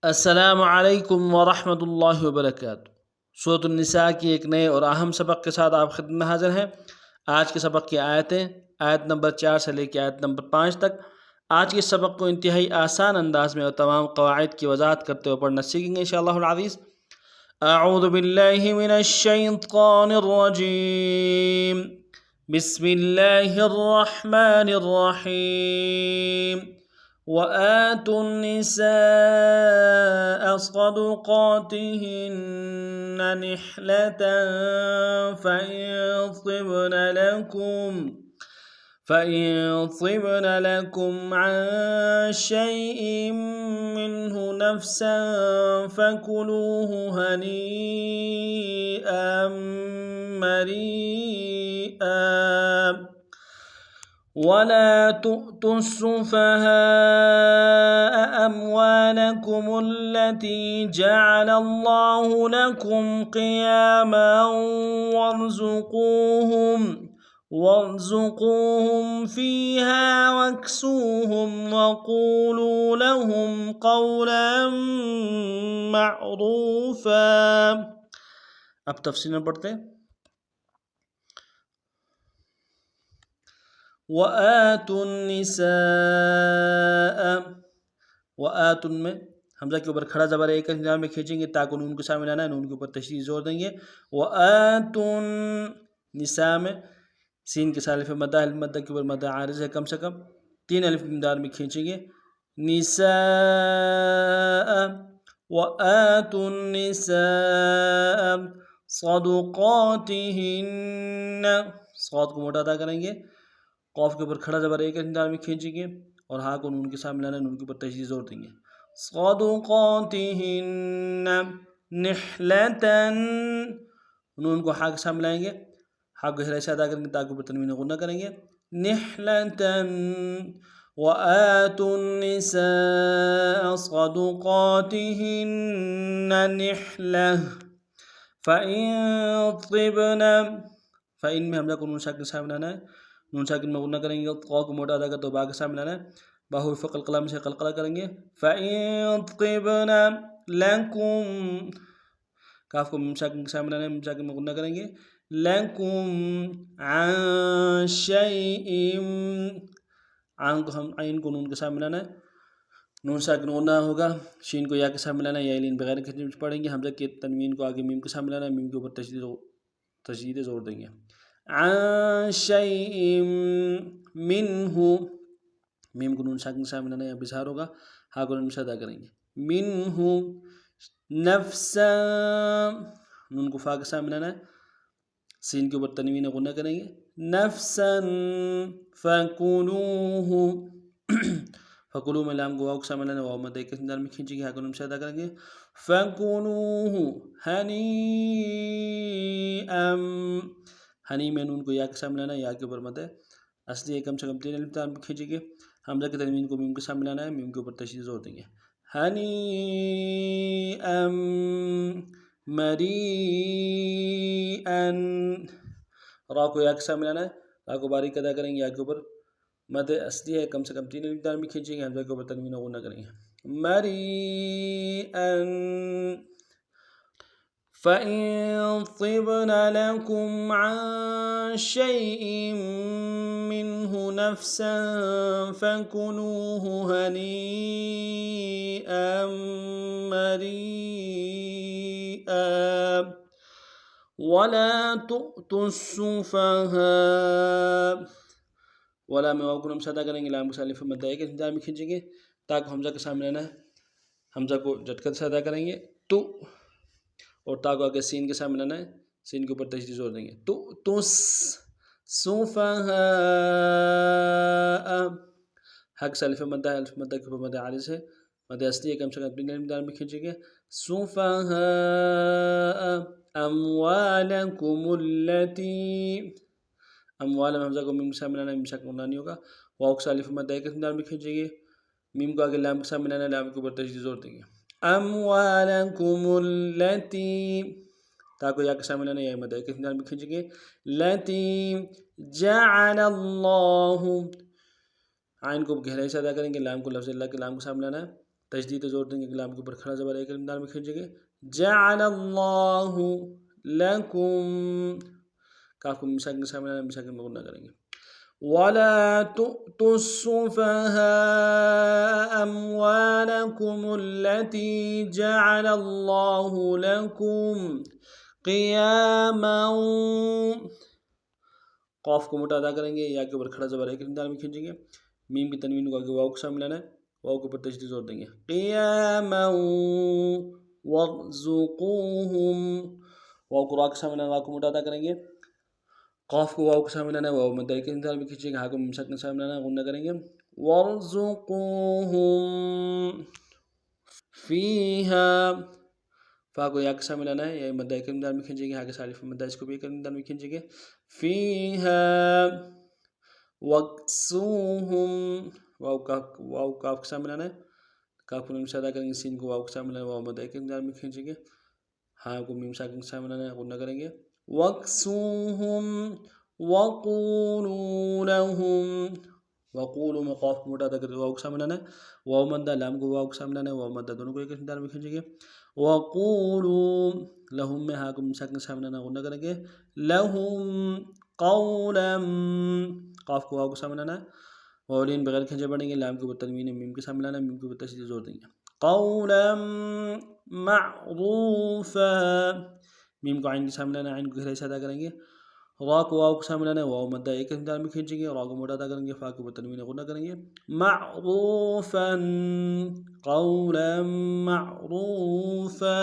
السلام علیکم ورحمۃ اللہ وبرکاتہ۔ سورۃ النساء کی ایک نئے اور اہم سبق کے ساتھ آپ خدمت میں حاضر ہیں۔ آج کے سبق کی آیتیں آیت نمبر 4 سے لے کے آیت نمبر 5 تک۔ آج کے سبق کو انتہائی آسان انداز میں اور تمام قواعد کی وضاحت کرتے ہوئے پڑھنا سیکھیں گے انشاءاللہ العزیز۔ اعوذ باللہ من الشیطان الرجیم، بسم اللہ الرحمن الرحیم۔ وآتوا النساء صدقاتهن نحلة فإن طبن لكم عن شيء منه نفسا فكلوه هنيئا مريئا ولا تؤتوا السفهاء أموالكم التي جعل الله لكم قياما وارزقوهم فيها واكسوهم وقولوا لهم قولا معروفا۔ اب تفصیل میں پڑھتے ہیں۔ وآتوا النساء، وآتن میں حمزہ کے اوپر کھڑا زبر ایک نظام میں کھینچیں گے تاکہ نون کو سامنے لانا ہے، نون کے اوپر تشدید زور دیں گے۔ وآتن نساء میں سین کے سالف مدہ المدہ کے اوپر مدہ عارض ہے، کم سے کم 3 الف مقدار میں کھینچیں گے۔ نساء، وآتوا النساء صدقاتهن، صاد کو موٹا ادا کریں گے، قوف کے اوپر کھڑا زبر ایک انداز میں کھینچیں گے اور ہاں کو نون کے سامنے لانا ہے، نون کے اوپر تشدید زور دیں گے۔ صدقاتهن نحلتن، نون کو ہاں کے سامنے لائیں گے، ہاں کو ہرائی سے ادا کریں گے تاکہ اوپر تنوین غنہ کریں گے۔ نحلتن وآتوا النساء صدقاتهن نحلة فإن طبن، فإن میں حمزہ کو نون ساکن سامنے لانا ہے، نون ساکن میں غنہ کریں گے، قاف کو موٹا ادا کرتے تو با کے سامنے لانا ہے، بحروف قلقلہ میں سے قلقلہ کریں گے۔ فَإِن طِبْنَ لَكُمْ، کاف کو میم ساکن کے سامنے لانا ہے، میم ساکن میں غنہ کریں گے۔ لَكُمْ عَن شَيْءٍ، عن کو ہم عین کو نون کے سامنے لانا ہے، نون ساکن غنہ ہوگا، شین کو یا کے سامنے لانا ہے، یا لین بغیر کھینچنے میں پڑھیں گے، حمزہ کے تنوین کو آگے میم کے سامنے لانا ہے، میم کے اوپر تشدید زور دیں گے۔ عن شيء منه، میم کو نون ساکن سامنے لانا ہے، یا بظہار ہوگا، ہاں کو نون سے ادا کریں گے۔ منه نفسا، نون کو فا کے سامنے لانا ہے، سین کے اوپر تنوین غنہ کریں گے۔ نفسا فکلوه، فکلو میں لام کو واو کے سامنے لانا ہے، واو مد ایک انداز میں کھینچیں گے، ہاں کو نون سے ادا کریں گے۔ فکلوه ہنیئا، ہنی میں نون کو یا کے سامنے لانا ہے، یا کے اوپر مد ہے اصلی ہے، کم سے کم 3 الف میں کھینچیں گے، حمزہ کے تنوین کو میم کے سامنے لانا ہے، میم کے اوپر تشدید زور دیں گے۔ ہنیئا مریئا، را کو یا کے سامنے لانا ہے، را کو باریک ادا کریں گے، یا کے اوپر مد اصلی ہے، کم سے کم 3 الف میں کھینچیں گے، حمزہ کے اوپر تنوین غنہ کریں گے۔ مریئا فَإِن طِبْنَ لَكُمْ عَن شَيْءٍ مِّنْهُ نَفْسًا فَكُلُوهُ هَنِيئًا مَرِيئًا وَلَا تُؤْتُوا السُّفَهَاءَ، ولا میں واو کو نم سے ادا کریں گے، لام کے سالف مدہ ایک انتظار میں کھینچیں گے تاکہ حمزہ کے سامنے لانا ہے، حمزہ کو جھٹکت سے ادا کریں گے، تو اور تا کو آگے سین کے سامنے لانا ہے، سین کے اوپر تشدید زور دیں گے۔ تو سفہاء، حق سالف مدہ ہے، الف مدہ کے اوپر مدہ عارض ہے، مدہ اصلی ہے، کم سے کم 3 الف میں کھینچیں گے۔ سفہاء اموالکم التی، اموال میں حمزہ کو میم کے سامنے لانا ہے، میم ساکن غنہ نہیں ہوگا، واو کے سالف مدہ ایک انداز میں کھینچیں گے، میم کو آگے لام کے سامنے لانا ہے، لام کے اوپر تشدید زور دیں گے۔ اموالکم التی، تا کو یا کے سامنے لانا ہے، یا مدہ ایک انداز میں کھینچیں گے۔ لتی جعل اللہ، عین کو گہرائی سے ادا کریں گے، لام کو لفظ اللہ کے لام کو سامنے لانا ہے، تشدید زور دیں گے لام کے اوپر کھڑا زبر ایک درمیان میں کھینچیں گے جعل اللہ لکم کاف کو مساکن کے سامنے لانا مساکن میں غنہ کریں گے ولا تؤتوا السفهاء أموالكم التي جعل الله لكم قياما قاف کو موٹا ادا کریں گے یا کے اوپر کھڑا زبر ایک درمیان میں کھینچیں گے میم کی تنوین کو آگے واو کے سامنے لانا ہے واو کے اوپر تشدید زور دیں گے قیاما وارزقوہم واو کو را کے سامنے لانا واو کو موٹا ادا کریں گے قاف کو واو کے سامنے لانا ہے واو مدہ ایک درمیان میں کھینچیں گے ہا کو مساکن کے سامنے لانا ہے غنہ کریں گے وارزقوہم فیہا فا کو یا کے سامنے لانا ہے یا مدہ ایک درمیان میں کھینچیں گے ہا کے سالف مدہ اس کو بھی ایک درمیان میں کھینچیں گے فیہا وکسوہم واو کاف کے سامنے لانا ہے کاف کو میم سے ادا کریں گے سین کو واو کے سامنے لانا ہے واو مدہ ایک درمیان میں کھینچیں گے ہاں کو میم ساکن کے سامنے لانا ہے غنہ کریں گے وکسوہم وقولوا لهم وقولوا میں قاف کو موٹا ادا کرتے واو کے سامنے لانا ہے واو مدہ لام کو واو کے سامنے لانا ہے واو مدہ دونوں کو ایک درمیان میں کھینچیں گے وقولوا لهم میں ہاں کو مساکن کے سامنے لانا غنہ کریں گے لهم قولا قاف کو واو کے سامنے لانا ہے واولین بغیر کھینچے پڑیں گے لام کے اوپر تنوین میم کے سامنے لانا ہے میم کے اوپر تشدید زور دیں گے قولا معروفا میم کو عین کے سامنے لانا ہے عین کو گہرائی سے ادا کریں گے را کو واو کے سامنے لانا ہے واو مدہ ایک درمیان میں کھینچیں گے را کو موٹا ادا کریں گے فا کے اوپر تنوین غنہ کریں گے معروفا قولا معروفا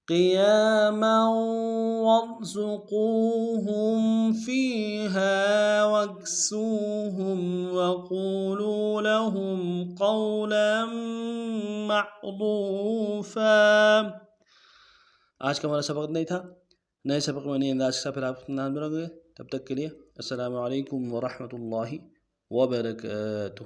قیاما وارزقوہم فیہا وکسوہم وقولوا لهم قولا معروفا آج کا ہمارا سبق نہیں تھا نئے سبق میں نئے انداز کے ساتھ پھر آپ نام رکھیں گے تب تک کے لیے السلام علیکم ورحمۃ اللہ وبرکاتہ